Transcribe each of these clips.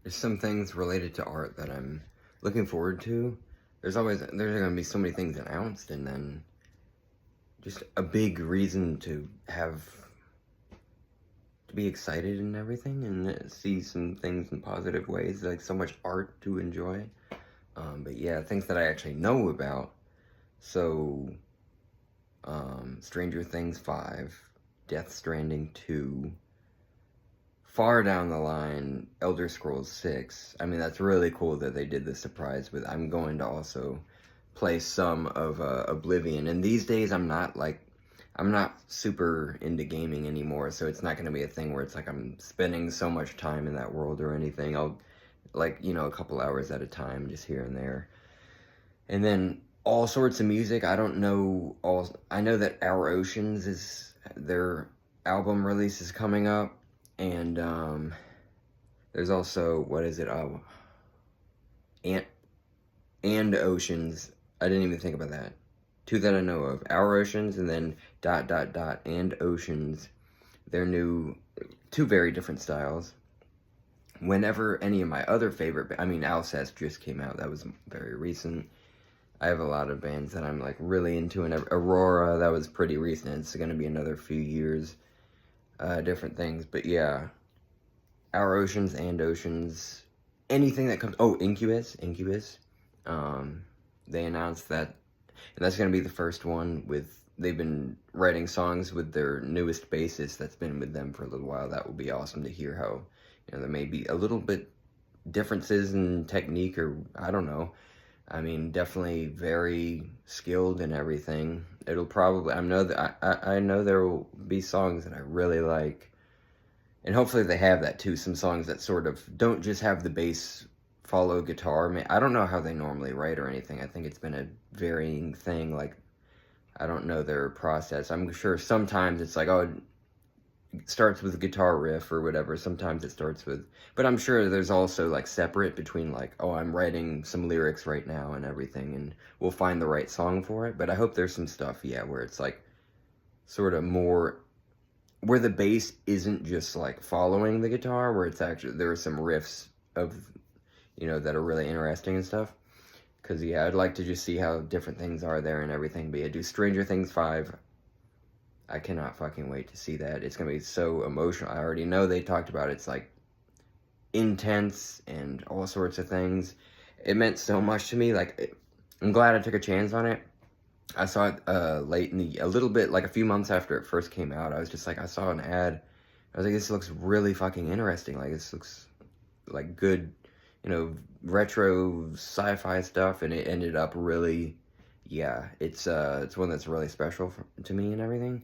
There's some things related to art that I'm looking forward to. There's going to be so many things announced, and then just a big reason to be excited and everything, and see some things in positive ways, like so much art to enjoy. But yeah, things that I actually know about. So, Stranger Things 5, Death Stranding 2, far down the line, Elder Scrolls 6. I mean, that's really cool that they did the surprise, but I'm going to also play some of Oblivion. And these days, I'm not super into gaming anymore, so it's not going to be a thing where it's like I'm spending so much time in that world or anything. I'll, like, a couple hours at a time, just here and there. And then all sorts of music. I know that Our Oceans is their album release is coming up, and there's also, what is it? And and Oceans. I didn't even think about that. Two that I know of: Our Oceans, and then and Oceans. They're new, two very different styles. Whenever any of my other favorite, I mean, Alcest just came out. That was very recent. I have a lot of bands that I'm like really into, and Aurora, that was pretty recent. It's going to be another few years, different things. But yeah, Our Oceans and Oceans, anything that comes. Oh, Incubus. They announced that, and that's going to be the first one with. They've been writing songs with their newest bassist that's been with them for a little while. That will be awesome to hear how, there may be a little bit differences in technique, or I don't know. I mean, definitely very skilled in everything. It'll probably, I know there will be songs that I really like, and hopefully they have that too. Some songs that sort of don't just have the bass follow guitar. I mean, I don't know how they normally write or anything. I think it's been a varying thing. Like, I don't know their process. I'm sure sometimes it's like, oh, it starts with a guitar riff or whatever. Sometimes it starts with, but I'm sure there's also like separate between like, oh, I'm writing some lyrics right now and everything, and we'll find the right song for it. But I hope there's some stuff, yeah, where it's like sort of more, where the bass isn't just like following the guitar, where it's actually, there are some riffs of, that are really interesting and stuff. Because, yeah, I'd like to just see how different things are there and everything. But yeah, do Stranger Things 5. I cannot fucking wait to see that. It's going to be so emotional. I already know they talked about it. It's like intense and all sorts of things. It meant so much to me. Like, I'm glad I took a chance on it. I saw it late in a little bit, like a few months after it first came out. I was just like, I saw an ad. I was like, this looks really fucking interesting. Like, this looks like good, retro sci-fi stuff. And it ended up really, yeah, it's one that's really special to me and everything.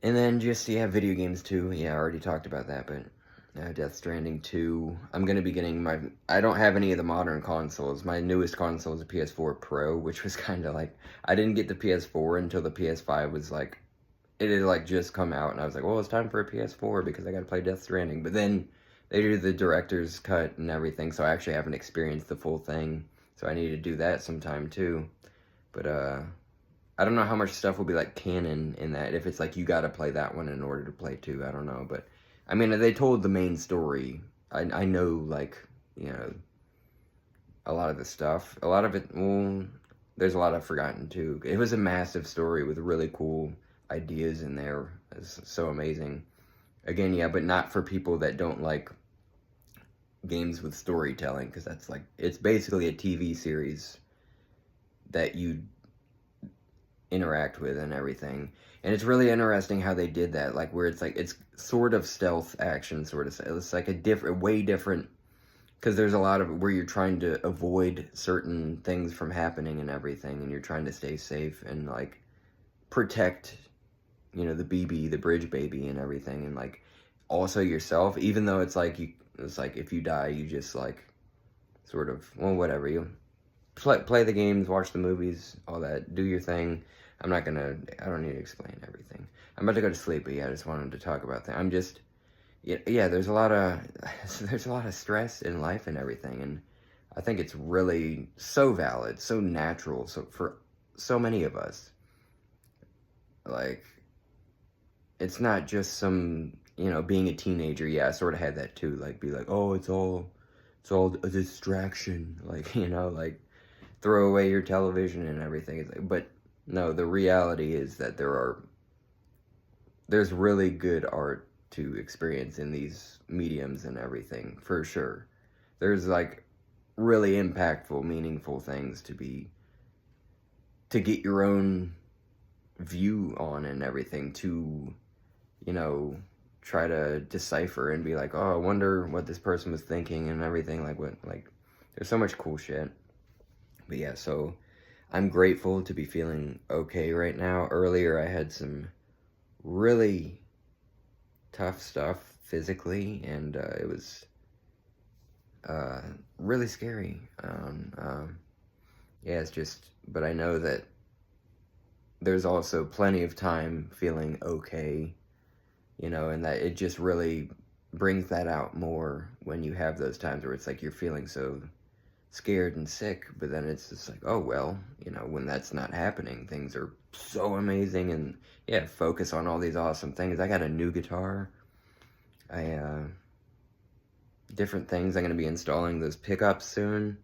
And then just, yeah, video games too. Yeah, I already talked about that, but Death Stranding 2. I'm going to be getting I don't have any of the modern consoles. My newest console is a PS4 Pro, which was kind of like, I didn't get the PS4 until the PS5 was like, it had like just come out, and I was like, well, it's time for a PS4 because I got to play Death Stranding. But then they do the director's cut and everything, so I actually haven't experienced the full thing. So I need to do that sometime too. But, I don't know how much stuff will be like canon in that. If it's like you gotta play that one in order to play two, I don't know. But I mean, they told the main story. I know, like, a lot of the stuff. A lot of it, well, there's a lot I've forgotten too. It was a massive story with really cool ideas in there. It's so amazing. Again, yeah, but not for people that don't like games with storytelling, because that's like, it's basically a TV series that you interact with and everything. And it's really interesting how they did that, like where it's like it's sort of stealth action, sort of. It's like way different, because there's a lot of where you're trying to avoid certain things from happening and everything, and you're trying to stay safe and like protect, the BB, the bridge baby, and everything, and like also yourself. Even though it's like if you die, you just like sort of, well, whatever, you play the games, watch the movies, all that, do your thing. I don't need to explain everything. I'm about to go to sleep, but yeah, I just wanted to talk about that. Yeah, there's a lot of, there's a lot of stress in life and everything, and I think it's really so valid, so natural, so for so many of us. Like, it's not just some you know, being a teenager, yeah, I sort of had that too. Like, be like, oh, it's all a distraction. Like, you know, like throw away your television and everything. It's like, but no, the reality is that there's really good art to experience in these mediums and everything, for sure. There's like really impactful, meaningful things to get your own view on and everything, to, you know, try to decipher and be like, oh, I wonder what this person was thinking and everything. Like, what, like, there's so much cool shit. But yeah, so I'm grateful to be feeling okay right now. Earlier, I had some really tough stuff physically, and it was really scary. Yeah, it's just, but I know that there's also plenty of time feeling okay, you know, and that it just really brings that out more when you have those times where it's like you're feeling so scared and sick, but then it's just like, oh, well, you know, when that's not happening, things are so amazing, and yeah, focus on all these awesome things. I got a new guitar. Different things. I'm going to be installing those pickups soon.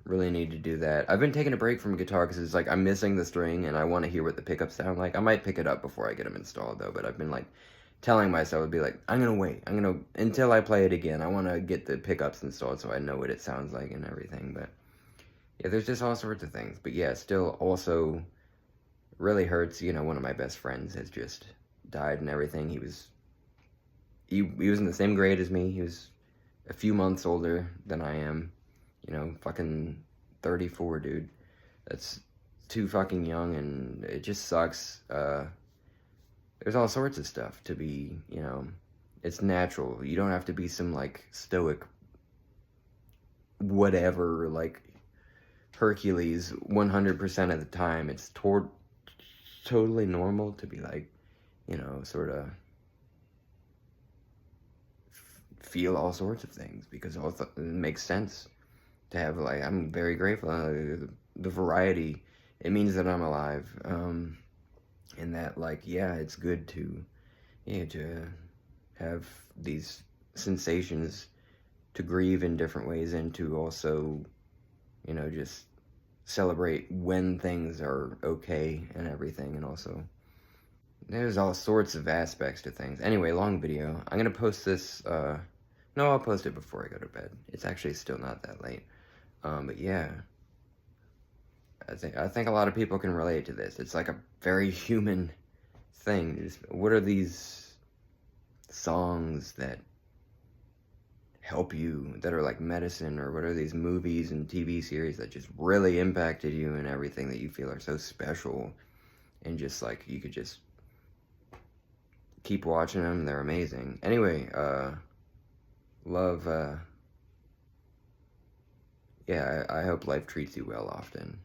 Really need to do that. I've been taking a break from guitar because it's like I'm missing the string and I want to hear what the pickups sound like. I might pick it up before I get them installed though, but I've been like telling myself to be like, I'm gonna wait. Until I play it again. I want to get the pickups installed so I know what it sounds like and everything. But yeah, there's just all sorts of things. But yeah, still also really hurts. You know, one of my best friends has just died and everything. He was in the same grade as me. He was a few months older than I am. You know, fucking 34, dude. That's too fucking young, and it just sucks. There's all sorts of stuff to be, you know, it's natural. You don't have to be some, like, stoic whatever, like, Hercules 100% of the time. It's totally normal to be, like, you know, sort of feel all sorts of things, because it makes sense to have, like, I'm very grateful. The variety, it means that I'm alive. And that, like, yeah, it's good to, yeah, to have these sensations, to grieve in different ways, and to also, you know, just celebrate when things are okay and everything. And also, there's all sorts of aspects to things. Anyway, long video. I'm gonna post this, no, I'll post it before I go to bed. It's actually still not that late. But yeah, I think a lot of people can relate to this. It's like a very human thing. Just, what are these songs that help you, that are like medicine, or what are these movies and TV series that just really impacted you and everything, that you feel are so special, and just like you could just keep watching them. They're amazing. Anyway, love, yeah, I hope life treats you well often.